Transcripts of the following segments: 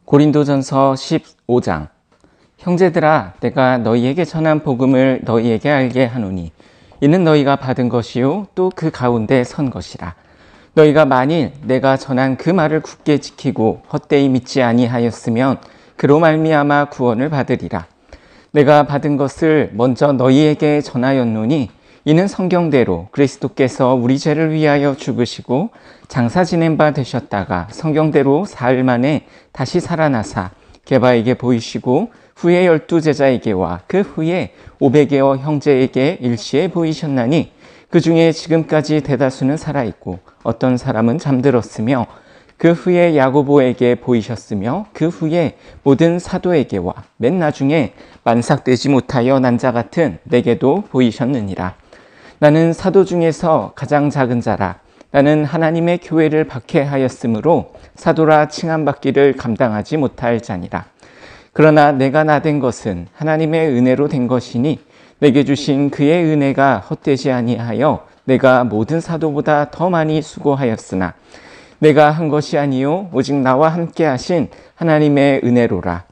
고린도전서 15장. 형제들아, 내가 너희에게 전한 복음을 너희에게 알게 하노니 이는 너희가 받은 것이요 또 그 가운데 선 것이라. 너희가 만일 내가 전한 그 말을 굳게 지키고 헛되이 믿지 아니하였으면 그로 말미암아 구원을 받으리라. 내가 받은 것을 먼저 너희에게 전하였노니 이는 성경대로 그리스도께서 우리 죄를 위하여 죽으시고 장사 지낸 바 되셨다가 성경대로 사흘 만에 다시 살아나사 게바에게 보이시고 후에 12 제자에게와 그 후에 500여 형제에게 일시에 보이셨나니 그 중에 지금까지 대다수는 살아있고 어떤 사람은 잠들었으며 그 후에 야고보에게 보이셨으며 그 후에 모든 사도에게와 맨 나중에 만삭되지 못하여 난 자 같은 내게도 보이셨느니라. 나는 사도 중에서 가장 작은 자라. 나는 하나님의 교회를 박해하였으므로 사도라 칭함받기를 감당하지 못할 자니라. 그러나 내가 나된 것은 하나님의 은혜로 된 것이니 내게 주신 그의 은혜가 헛되지 아니하여 내가 모든 사도보다 더 많이 수고하였으나 내가 한 것이 아니요 오직 나와 함께 하신 하나님의 은혜로라.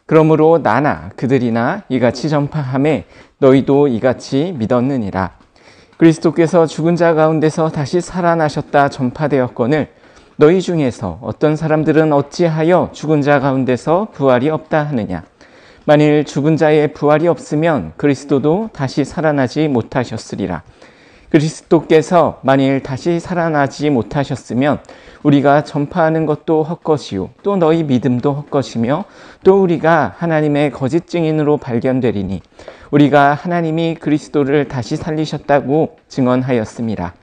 그러므로 나나 그들이나 이같이 전파하매 너희도 이같이 믿었느니라. 그리스도께서 죽은 자 가운데서 다시 살아나셨다 전파되었거늘 너희 중에서 어떤 사람들은 어찌하여 죽은 자 가운데서 부활이 없다 하느냐. 만일 죽은 자의 부활이 없으면 그리스도도 다시 살아나지 못하셨으리라. 그리스도께서 만일 다시 살아나지 못하셨으면 우리가 전파하는 것도 헛것이요 또 너희 믿음도 헛것이며 또 우리가 하나님의 거짓 증인으로 발견되리니 우리가 하나님이 그리스도를 다시 살리셨다고 증언하였음이라.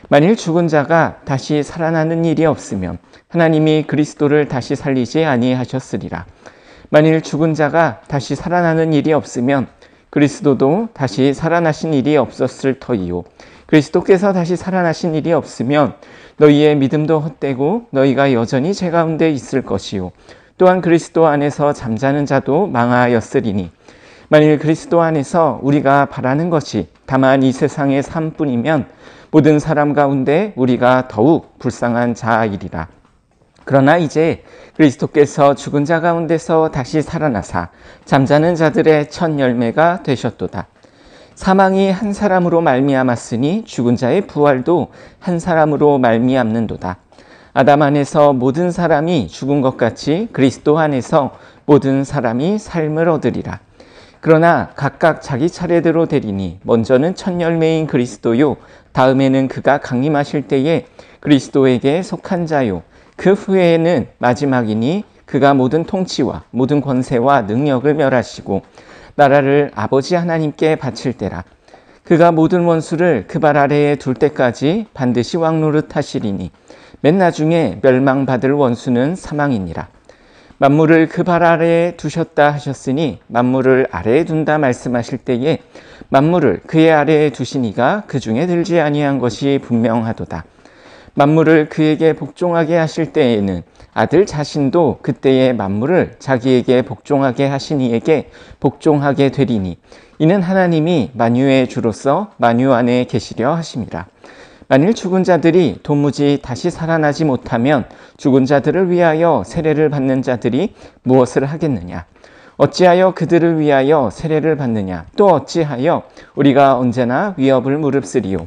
만일 죽은 자가 다시 살아나는 일이 없으면 하나님이 그리스도를 다시 살리지 아니하셨으리라. 만일 죽은 자가 다시 살아나는 일이 없으면 그리스도도 다시 살아나신 일이 없었을 터이요 그리스도께서 다시 살아나신 일이 없으면 너희의 믿음도 헛되고 너희가 여전히 죄 가운데 있을 것이요 또한 그리스도 안에서 잠자는 자도 망하였으리니 만일 그리스도 안에서 우리가 바라는 것이 다만 이 세상의 삶뿐이면 모든 사람 가운데 우리가 더욱 불쌍한 자이리라. 그러나 이제 그리스도께서 죽은 자 가운데서 다시 살아나사 잠자는 자들의 첫 열매가 되셨도다. 사망이 한 사람으로 말미암았으니 죽은 자의 부활도 한 사람으로 말미암는도다. 아담 안에서 모든 사람이 죽은 것 같이 그리스도 안에서 모든 사람이 삶을 얻으리라. 그러나 각각 자기 차례대로 되리니 먼저는 첫 열매인 그리스도요 다음에는 그가 강림하실 때에 그리스도에게 속한 자요 그 후에는 마지막이니 그가 모든 통치와 모든 권세와 능력을 멸하시고 나라를 아버지 하나님께 바칠 때라. 그가 모든 원수를 그 발 아래에 둘 때까지 반드시 왕노릇 하시리니 맨 나중에 멸망받을 원수는 사망이니라. 만물을 그 발 아래에 두셨다 하셨으니 만물을 아래에 둔다 말씀하실 때에 만물을 그의 아래에 두시니가 그 중에 들지 아니한 것이 분명하도다. 만물을 그에게 복종하게 하실 때에는 아들 자신도 그때의 만물을 자기에게 복종하게 하신 이에게 복종하게 되리니 이는 하나님이 만유의 주로서 만유 안에 계시려 하심이라. 만일 죽은 자들이 도무지 다시 살아나지 못하면 죽은 자들을 위하여 세례를 받는 자들이 무엇을 하겠느냐? 어찌하여 그들을 위하여 세례를 받느냐? 또 어찌하여 우리가 언제나 위협을 무릅쓰리요?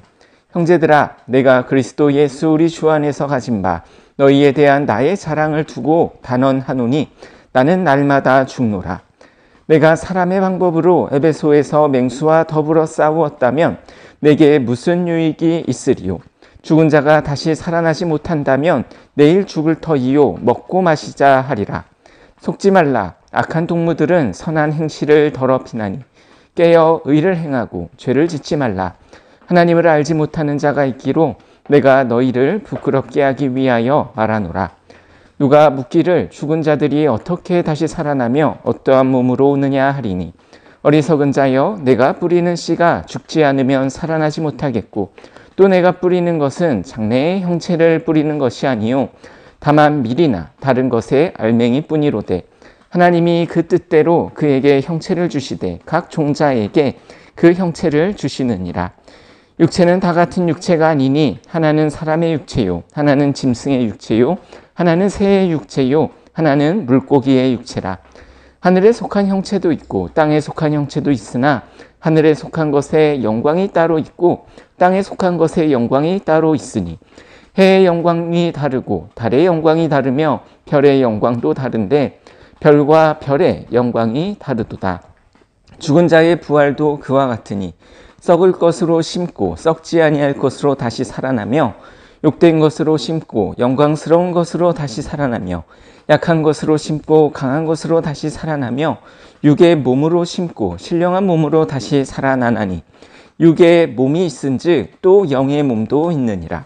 형제들아, 내가 그리스도 예수 우리 주 안에서 가진 바 너희에 대한 나의 자랑을 두고 단언하노니 나는 날마다 죽노라. 내가 사람의 방법으로 에베소에서 맹수와 더불어 싸우었다면 내게 무슨 유익이 있으리요? 죽은 자가 다시 살아나지 못한다면 내일 죽을 터이요 먹고 마시자 하리라. 속지 말라. 악한 동무들은 선한 행실을 더럽히나니 깨어 의를 행하고 죄를 짓지 말라. 하나님을 알지 못하는 자가 있기로 내가 너희를 부끄럽게 하기 위하여 말하노라. 누가 묻기를 죽은 자들이 어떻게 다시 살아나며 어떠한 몸으로 오느냐 하리니 어리석은 자여 내가 뿌리는 씨가 죽지 않으면 살아나지 못하겠고 또 내가 뿌리는 것은 장래의 형체를 뿌리는 것이 아니요 다만 밀이나 다른 것의 알맹이 뿐이로되 하나님이 그 뜻대로 그에게 형체를 주시되 각 종자에게 그 형체를 주시느니라. 육체는 다 같은 육체가 아니니 하나는 사람의 육체요 하나는 짐승의 육체요 하나는 새의 육체요 하나는 물고기의 육체라. 하늘에 속한 형체도 있고 땅에 속한 형체도 있으나 하늘에 속한 것의 영광이 따로 있고 땅에 속한 것의 영광이 따로 있으니 해의 영광이 다르고 달의 영광이 다르며 별의 영광도 다른데 별과 별의 영광이 다르도다. 죽은 자의 부활도 그와 같으니 썩을 것으로 심고 썩지 아니할 것으로 다시 살아나며 욕된 것으로 심고 영광스러운 것으로 다시 살아나며 약한 것으로 심고 강한 것으로 다시 살아나며 육의 몸으로 심고 신령한 몸으로 다시 살아나나니 육의 몸이 있은즉 또 영의 몸도 있느니라.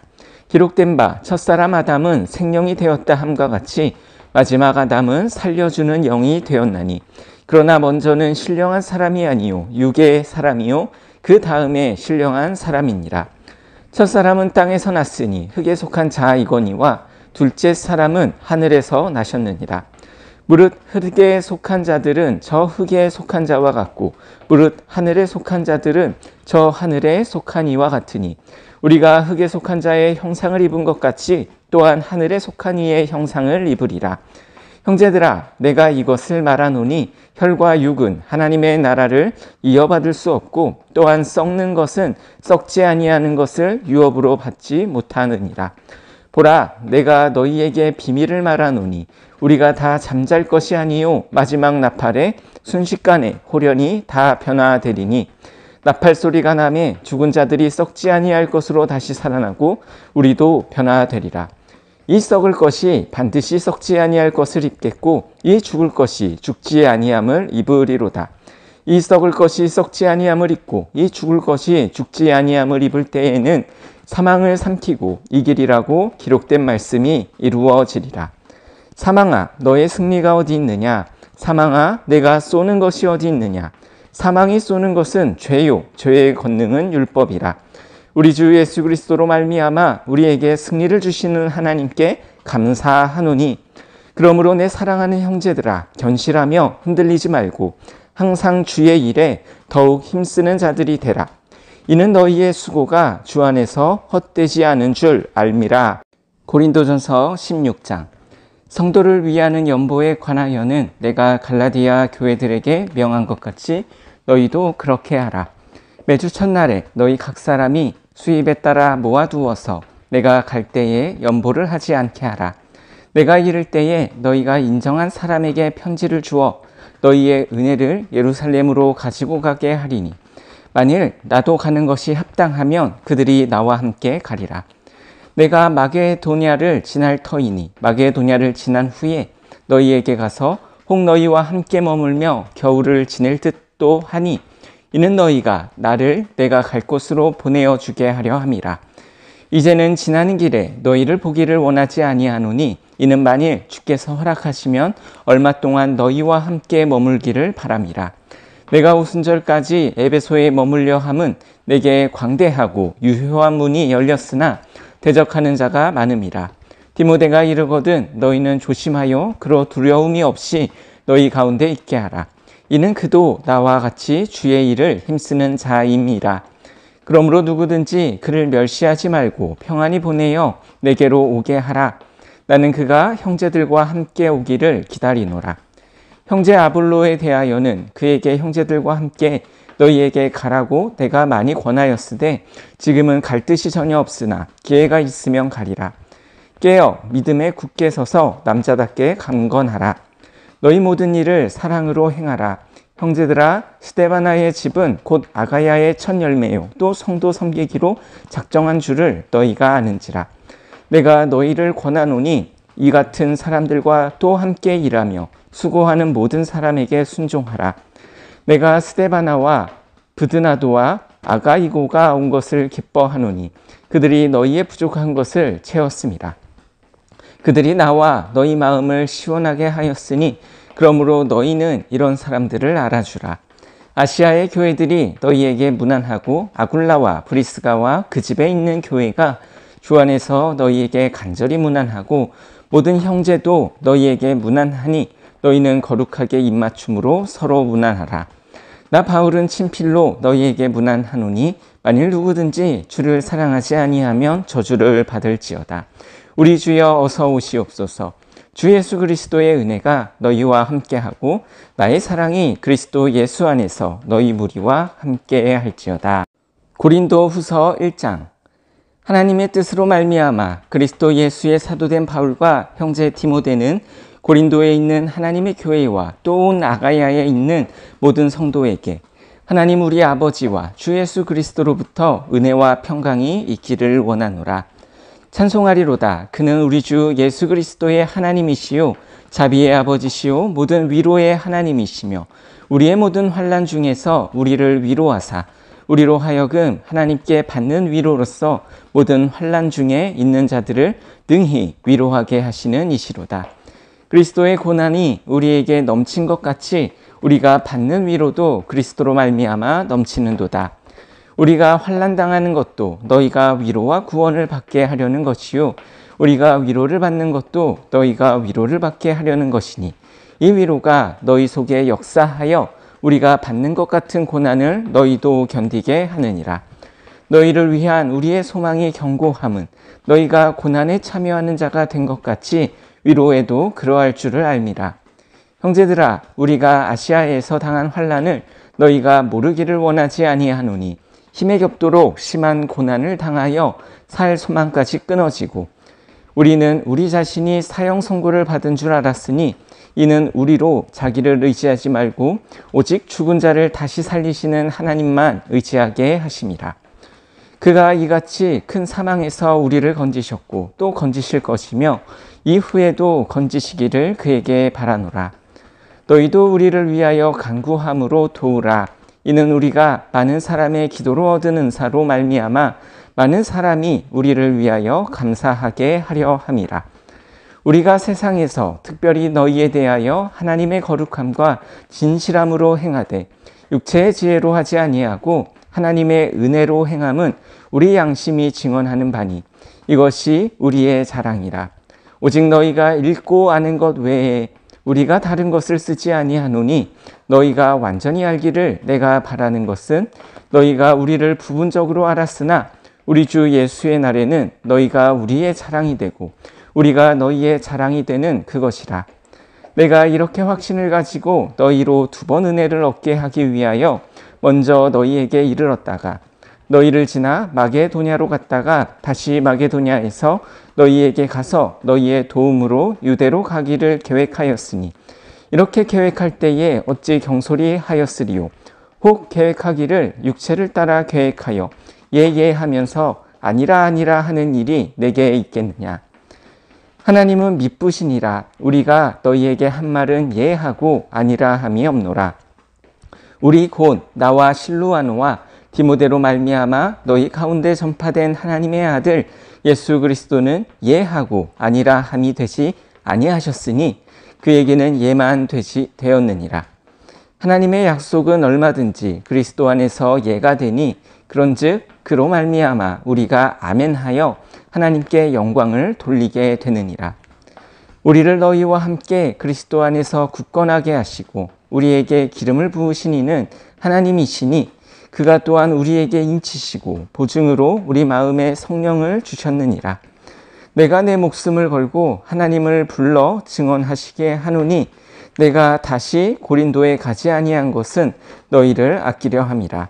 기록된 바 첫사람 아담은 생명이 되었다 함과 같이 마지막 아담은 살려주는 영이 되었나니 그러나 먼저는 신령한 사람이 아니요 육의 사람이요 그 다음에 신령한 사람이니라. 첫사람은 땅에서 났으니 흙에 속한 자이거니와 둘째 사람은 하늘에서 나셨느니라. 무릇 흙에 속한 자들은 저 흙에 속한 자와 같고 무릇 하늘에 속한 자들은 저 하늘에 속한 이와 같으니 우리가 흙에 속한 자의 형상을 입은 것 같이 또한 하늘에 속한 이의 형상을 입으리라. 형제들아, 내가 이것을 말하노니 혈과 육은 하나님의 나라를 이어받을 수 없고 또한 썩는 것은 썩지 아니하는 것을 유업으로 받지 못하느니라. 보라, 내가 너희에게 비밀을 말하노니 우리가 다 잠잘 것이 아니요 마지막 나팔에 순식간에 호련히 다 변화되리니 나팔 소리가 나매 죽은 자들이 썩지 아니할 것으로 다시 살아나고 우리도 변화되리라. 이 썩을 것이 반드시 썩지 아니할 것을 입겠고 이 죽을 것이 죽지 아니함을 입으리로다. 이 썩을 것이 썩지 아니함을 입고 이 죽을 것이 죽지 아니함을 입을 때에는 사망을 삼키고 이기리라고 기록된 말씀이 이루어지리라. 사망아, 너의 승리가 어디 있느냐? 사망아, 내가 쏘는 것이 어디 있느냐? 사망이 쏘는 것은 죄요, 죄의 권능은 율법이라. 우리 주 예수 그리스도로 말미암아 우리에게 승리를 주시는 하나님께 감사하노니 그러므로 내 사랑하는 형제들아, 견실하며 흔들리지 말고 항상 주의 일에 더욱 힘쓰는 자들이 되라. 이는 너희의 수고가 주 안에서 헛되지 않은 줄 알미라. 고린도전서 16장. 성도를 위하는 연보에 관하여는 내가 갈라디아 교회들에게 명한 것 같이 너희도 그렇게 하라. 매주 첫날에 너희 각 사람이 수입에 따라 모아두어서 내가 갈 때에 연보를 하지 않게 하라. 내가 이를 때에 너희가 인정한 사람에게 편지를 주어 너희의 은혜를 예루살렘으로 가지고 가게 하리니 만일 나도 가는 것이 합당하면 그들이 나와 함께 가리라. 내가 마게도냐를 지날 터이니 마게도냐를 지난 후에 너희에게 가서 혹 너희와 함께 머물며 겨울을 지낼 듯도 하니 이는 너희가 나를 내가 갈 곳으로 보내어 주게 하려 함이라. 이제는 지나는 길에 너희를 보기를 원하지 아니하노니 이는 만일 주께서 허락하시면 얼마 동안 너희와 함께 머물기를 바람이라. 내가 오순절까지 에베소에 머물려 함은 내게 광대하고 유효한 문이 열렸으나 대적하는 자가 많음이라. 디모데가 이르거든 너희는 조심하여 그러 두려움이 없이 너희 가운데 있게 하라. 이는 그도 나와 같이 주의 일을 힘쓰는 자임이라. 그러므로 누구든지 그를 멸시하지 말고 평안히 보내어 내게로 오게 하라. 나는 그가 형제들과 함께 오기를 기다리노라. 형제 아볼로에 대하여는 그에게 형제들과 함께 너희에게 가라고 내가 많이 권하였으되 지금은 갈 뜻이 전혀 없으나 기회가 있으면 가리라. 깨어 믿음에 굳게 서서 남자답게 강건하라. 너희 모든 일을 사랑으로 행하라. 형제들아, 스데바나의 집은 곧 아가야의 첫 열매요 또 성도 섬기기로 작정한 줄을 너희가 아는지라. 내가 너희를 권하노니 이 같은 사람들과 또 함께 일하며 수고하는 모든 사람에게 순종하라. 내가 스데바나와 브드나도와 아가이고가 온 것을 기뻐하노니 그들이 너희의 부족한 것을 채웠습니다. 그들이 나와 너희 마음을 시원하게 하였으니 그러므로 너희는 이런 사람들을 알아주라. 아시아의 교회들이 너희에게 문안하고 아굴라와 브리스가와 그 집에 있는 교회가 주 안에서 너희에게 간절히 문안하고 모든 형제도 너희에게 문안하니 너희는 거룩하게 입맞춤으로 서로 문안하라. 나 바울은 친필로 너희에게 문안하노니 만일 누구든지 주를 사랑하지 아니하면 저주를 받을지어다. 우리 주여 어서 오시옵소서. 주 예수 그리스도의 은혜가 너희와 함께하고 나의 사랑이 그리스도 예수 안에서 너희 무리와 함께 할지어다. 고린도 후서 1장. 하나님의 뜻으로 말미암아 그리스도 예수의 사도된 바울과 형제 디모데는 고린도에 있는 하나님의 교회와 또 온 아가야에 있는 모든 성도에게 하나님 우리 아버지와 주 예수 그리스도로부터 은혜와 평강이 있기를 원하노라. 찬송하리로다. 그는 우리 주 예수 그리스도의 하나님이시요 자비의 아버지시요 모든 위로의 하나님이시며 우리의 모든 환난 중에서 우리를 위로하사 우리로 하여금 하나님께 받는 위로로서 모든 환난 중에 있는 자들을 능히 위로하게 하시는 이시로다. 그리스도의 고난이 우리에게 넘친 것 같이 우리가 받는 위로도 그리스도로 말미암아 넘치는도다. 우리가 환난당하는 것도 너희가 위로와 구원을 받게 하려는 것이요 우리가 위로를 받는 것도 너희가 위로를 받게 하려는 것이니 이 위로가 너희 속에 역사하여 우리가 받는 것 같은 고난을 너희도 견디게 하느니라. 너희를 위한 우리의 소망이 견고함은 너희가 고난에 참여하는 자가 된 것 같이 위로에도 그러할 줄을 알미라. 형제들아, 우리가 아시아에서 당한 환난을 너희가 모르기를 원하지 아니하노니 힘에 겹도록 심한 고난을 당하여 살 소망까지 끊어지고 우리는 우리 자신이 사형 선고를 받은 줄 알았으니 이는 우리로 자기를 의지하지 말고 오직 죽은 자를 다시 살리시는 하나님만 의지하게 하심이라. 그가 이같이 큰 사망에서 우리를 건지셨고 또 건지실 것이며 이후에도 건지시기를 그에게 바라노라. 너희도 우리를 위하여 간구함으로 도우라. 이는 우리가 많은 사람의 기도로 얻은 은사로 말미암아 많은 사람이 우리를 위하여 감사하게 하려 함이라. 우리가 세상에서 특별히 너희에 대하여 하나님의 거룩함과 진실함으로 행하되 육체의 지혜로 하지 아니하고 하나님의 은혜로 행함은 우리 양심이 증언하는 바니 이것이 우리의 자랑이라. 오직 너희가 읽고 아는 것 외에 우리가 다른 것을 쓰지 아니하노니 너희가 완전히 알기를 내가 바라는 것은 너희가 우리를 부분적으로 알았으나 우리 주 예수의 날에는 너희가 우리의 자랑이 되고 우리가 너희의 자랑이 되는 그것이라. 내가 이렇게 확신을 가지고 너희로 2번 은혜를 얻게 하기 위하여 먼저 너희에게 이르렀다가 너희를 지나 마게도냐로 갔다가 다시 마게도냐에서 너희에게 가서 너희의 도움으로 유대로 가기를 계획하였으니 이렇게 계획할 때에 어찌 경솔히 하였으리요. 혹 계획하기를 육체를 따라 계획하여 예예 하면서 아니라 아니라 하는 일이 내게 있겠느냐. 하나님은 미쁘시니라. 우리가 너희에게 한 말은 예하고 아니라 함이 없노라. 우리 곧 나와 실루아노와 디모데로 말미암아 너희 가운데 전파된 하나님의 아들 예수 그리스도는 예하고 아니라 함이 되지 아니하셨으니 그에게는 예만 되었느니라. 하나님의 약속은 얼마든지 그리스도 안에서 예가 되니 그런즉 그로 말미암아 우리가 아멘하여 하나님께 영광을 돌리게 되느니라. 우리를 너희와 함께 그리스도 안에서 굳건하게 하시고 우리에게 기름을 부으신 이는 하나님이시니 그가 또한 우리에게 인치시고 보증으로 우리 마음에 성령을 주셨느니라. 내가 내 목숨을 걸고 하나님을 불러 증언하시게 하노니 내가 다시 고린도에 가지 아니한 것은 너희를 아끼려 함이라.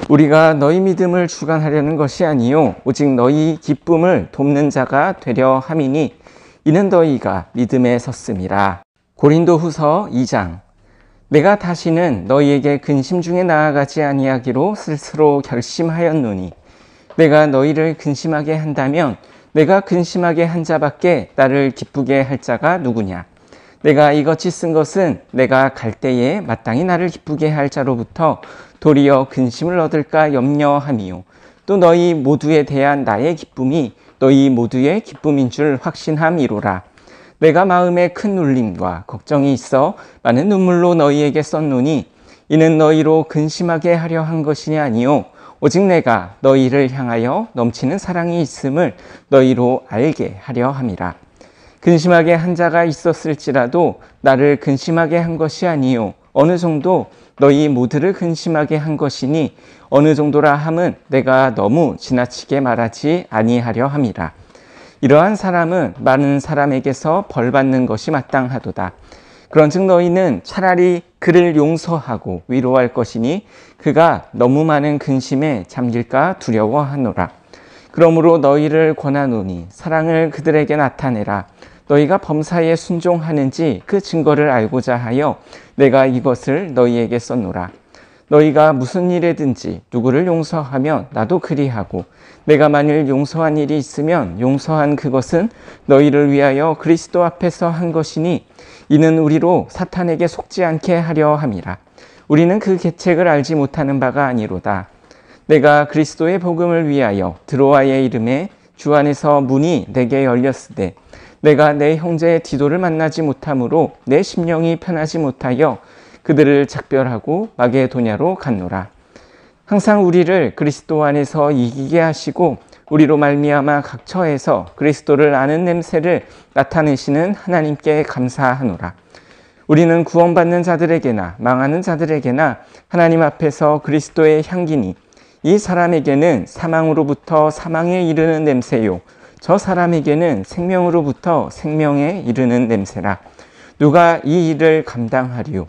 우리가 너희 믿음을 주관하려는 것이 아니요 오직 너희 기쁨을 돕는 자가 되려 함이니 이는 너희가 믿음에 섰음이라. 고린도 후서 2장. 내가 다시는 너희에게 근심 중에 나아가지 아니하기로 스스로 결심하였노니 내가 너희를 근심하게 한다면 내가 근심하게 한 자밖에 나를 기쁘게 할 자가 누구냐. 내가 이같이 쓴 것은 내가 갈 때에 마땅히 나를 기쁘게 할 자로부터 도리어 근심을 얻을까 염려함이요 또 너희 모두에 대한 나의 기쁨이 너희 모두의 기쁨인 줄 확신함이로라. 내가 마음에 큰 눌림과 걱정이 있어 많은 눈물로 너희에게 썼노니 이는 너희로 근심하게 하려 한 것이 아니요 오직 내가 너희를 향하여 넘치는 사랑이 있음을 너희로 알게 하려 함이라. 근심하게 한 자가 있었을지라도 나를 근심하게 한 것이 아니요 어느 정도 너희 모두를 근심하게 한 것이니 어느 정도라 함은 내가 너무 지나치게 말하지 아니하려 함이라. 이러한 사람은 많은 사람에게서 벌 받는 것이 마땅하도다. 그런즉 너희는 차라리 그를 용서하고 위로할 것이니 그가 너무 많은 근심에 잠길까 두려워하노라. 그러므로 너희를 권하노니 사랑을 그들에게 나타내라. 너희가 범사에 순종하는지 그 증거를 알고자 하여 내가 이것을 너희에게 썼노라. 너희가 무슨 일에든지 누구를 용서하면 나도 그리하고 내가 만일 용서한 일이 있으면 용서한 그것은 너희를 위하여 그리스도 앞에서 한 것이니 이는 우리로 사탄에게 속지 않게 하려 함이라. 우리는 그 계책을 알지 못하는 바가 아니로다. 내가 그리스도의 복음을 위하여 드로아의 이름에 주 안에서 문이 내게 열렸으되 내가 내 형제 디도를 만나지 못하므로 내 심령이 편하지 못하여 그들을 작별하고 마게도냐로 갔노라. 항상 우리를 그리스도 안에서 이기게 하시고 우리로 말미암아 각 처에서 그리스도를 아는 냄새를 나타내시는 하나님께 감사하노라. 우리는 구원받는 자들에게나 망하는 자들에게나 하나님 앞에서 그리스도의 향기니 이 사람에게는 사망으로부터 사망에 이르는 냄새요 저 사람에게는 생명으로부터 생명에 이르는 냄새라. 누가 이 일을 감당하리요?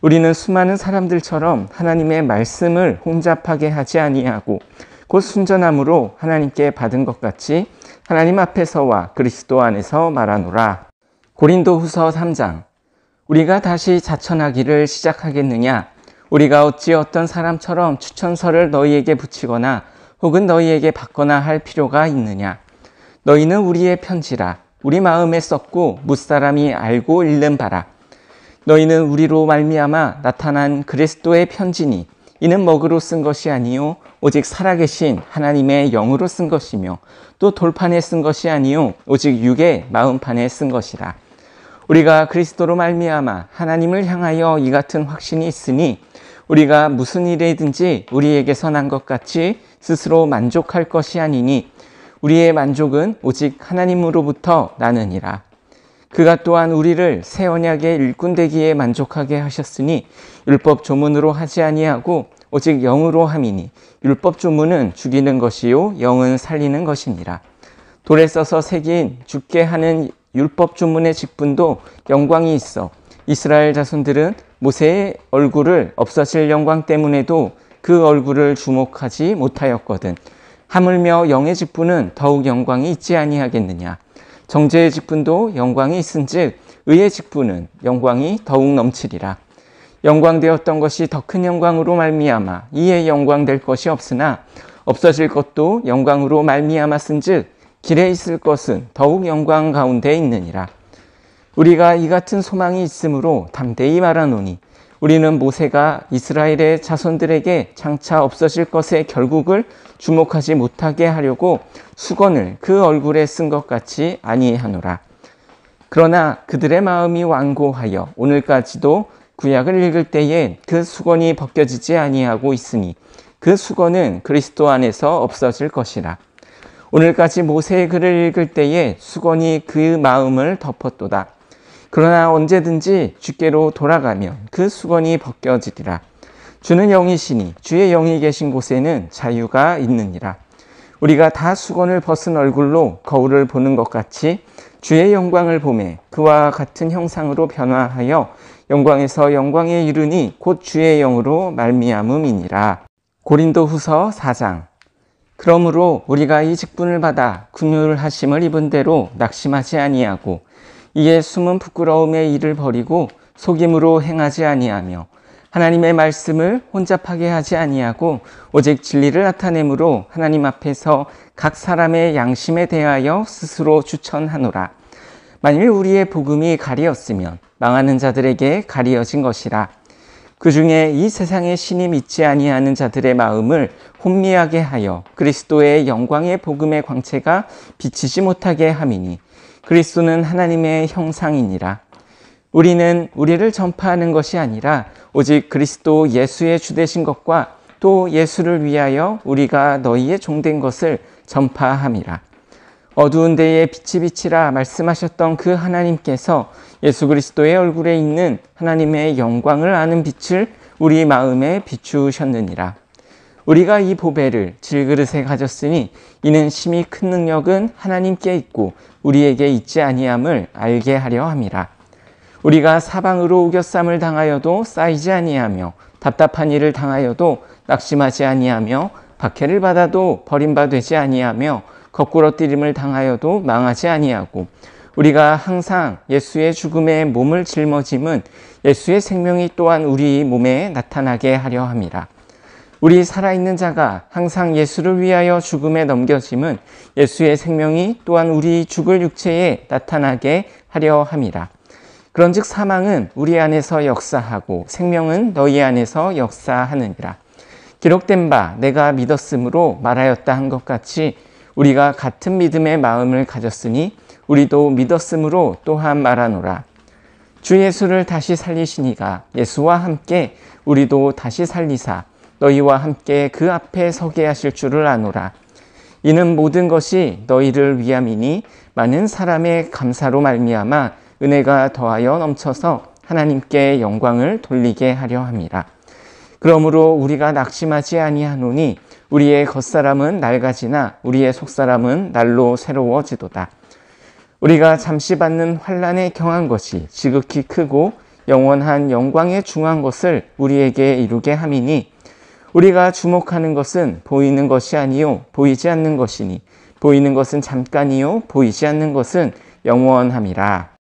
우리는 수많은 사람들처럼 하나님의 말씀을 혼잡하게 하지 아니하고 곧 순전함으로 하나님께 받은 것 같이 하나님 앞에서와 그리스도 안에서 말하노라. 고린도후서 3장. 우리가 다시 자천하기를 시작하겠느냐? 우리가 어찌 어떤 사람처럼 추천서를 너희에게 붙이거나 혹은 너희에게 받거나 할 필요가 있느냐? 너희는 우리의 편지라. 우리 마음에 썼고 무사람이 알고 읽는 바라. 너희는 우리로 말미암아 나타난 그리스도의 편지니 이는 먹으로 쓴 것이 아니요 오직 살아계신 하나님의 영으로 쓴 것이며 또 돌판에 쓴 것이 아니요 오직 육의 마음판에 쓴 것이라. 우리가 그리스도로 말미암아 하나님을 향하여 이 같은 확신이 있으니 우리가 무슨 일이든지 우리에게서 난 것 같이 스스로 만족할 것이 아니니 우리의 만족은 오직 하나님으로부터 나느니라. 그가 또한 우리를 새 언약의 일꾼 되기에 만족하게 하셨으니 율법 조문으로 하지 아니하고 오직 영으로 함이니 율법 조문은 죽이는 것이요 영은 살리는 것이니라. 돌에 써서 새긴 죽게 하는 율법 조문의 직분도 영광이 있어 이스라엘 자손들은 모세의 얼굴을 없어질 영광 때문에도 그 얼굴을 주목하지 못하였거든. 하물며 영의 직분은 더욱 영광이 있지 아니하겠느냐. 정죄의 직분도 영광이 있은즉 의의 직분은 영광이 더욱 넘치리라. 영광되었던 것이 더 큰 영광으로 말미암아 이에 영광될 것이 없으나 없어질 것도 영광으로 말미암았은즉 길에 있을 것은 더욱 영광 가운데 있느니라. 우리가 이 같은 소망이 있으므로 담대히 말하노니 우리는 모세가 이스라엘의 자손들에게 장차 없어질 것의 결국을 주목하지 못하게 하려고 수건을 그 얼굴에 쓴 것 같이 아니하노라. 그러나 그들의 마음이 완고하여 오늘까지도 구약을 읽을 때에 그 수건이 벗겨지지 아니하고 있으니 그 수건은 그리스도 안에서 없어질 것이라. 오늘까지 모세의 글을 읽을 때에 수건이 그 마음을 덮었도다. 그러나 언제든지 주께로 돌아가면 그 수건이 벗겨지리라. 주는 영이시니 주의 영이 계신 곳에는 자유가 있느니라. 우리가 다 수건을 벗은 얼굴로 거울을 보는 것 같이 주의 영광을 보매 그와 같은 형상으로 변화하여 영광에서 영광에 이르니 곧 주의 영으로 말미암음이니라. 고린도후서 4장. 그러므로 우리가 이 직분을 받아 긍휼하심을 입은 대로 낙심하지 아니하고 이에 숨은 부끄러움의 일을 버리고 속임으로 행하지 아니하며 하나님의 말씀을 혼잡하게 하지 아니하고 오직 진리를 나타내므로 하나님 앞에서 각 사람의 양심에 대하여 스스로 추천하노라. 만일 우리의 복음이 가리었으면 망하는 자들에게 가리어진 것이라. 그 중에 이 세상의 신이 믿지 아니하는 자들의 마음을 혼미하게 하여 그리스도의 영광의 복음의 광채가 비치지 못하게 함이니 그리스도는 하나님의 형상이니라. 우리는 우리를 전파하는 것이 아니라 오직 그리스도 예수의 주되신 것과 또 예수를 위하여 우리가 너희의 종된 것을 전파함이라. 어두운 데에 빛이 비치라 말씀하셨던 그 하나님께서 예수 그리스도의 얼굴에 있는 하나님의 영광을 아는 빛을 우리 마음에 비추셨느니라. 우리가 이 보배를 질그릇에 가졌으니 이는 심히 큰 능력은 하나님께 있고 우리에게 있지 아니함을 알게 하려 함이라. 우리가 사방으로 우겨쌈을 당하여도 쌓이지 아니하며 답답한 일을 당하여도 낙심하지 아니하며 박해를 받아도 버림받지 아니하며 거꾸로 뛰림을 당하여도 망하지 아니하고 우리가 항상 예수의 죽음에 몸을 짊어짐은 예수의 생명이 또한 우리 몸에 나타나게 하려 함이라. 우리 살아있는 자가 항상 예수를 위하여 죽음에 넘겨짐은 예수의 생명이 또한 우리 죽을 육체에 나타나게 하려 함이라. 그런즉 사망은 우리 안에서 역사하고 생명은 너희 안에서 역사하느니라. 기록된 바 내가 믿었으므로 말하였다 한 것 같이 우리가 같은 믿음의 마음을 가졌으니 우리도 믿었으므로 또한 말하노라. 주 예수를 다시 살리시니가 예수와 함께 우리도 다시 살리사 너희와 함께 그 앞에 서게 하실 줄을 아노라. 이는 모든 것이 너희를 위함이니 많은 사람의 감사로 말미암아 은혜가 더하여 넘쳐서 하나님께 영광을 돌리게 하려 함이라. 그러므로 우리가 낙심하지 아니하노니 우리의 겉사람은 낡아지나 우리의 속사람은 날로 새로워지도다. 우리가 잠시 받는 환난에 경한 것이 지극히 크고 영원한 영광에 중한 것을 우리에게 이루게 함이니 우리가 주목하는 것은 보이는 것이 아니요 보이지 않는 것이니 보이는 것은 잠깐이요 보이지 않는 것은 영원함이라.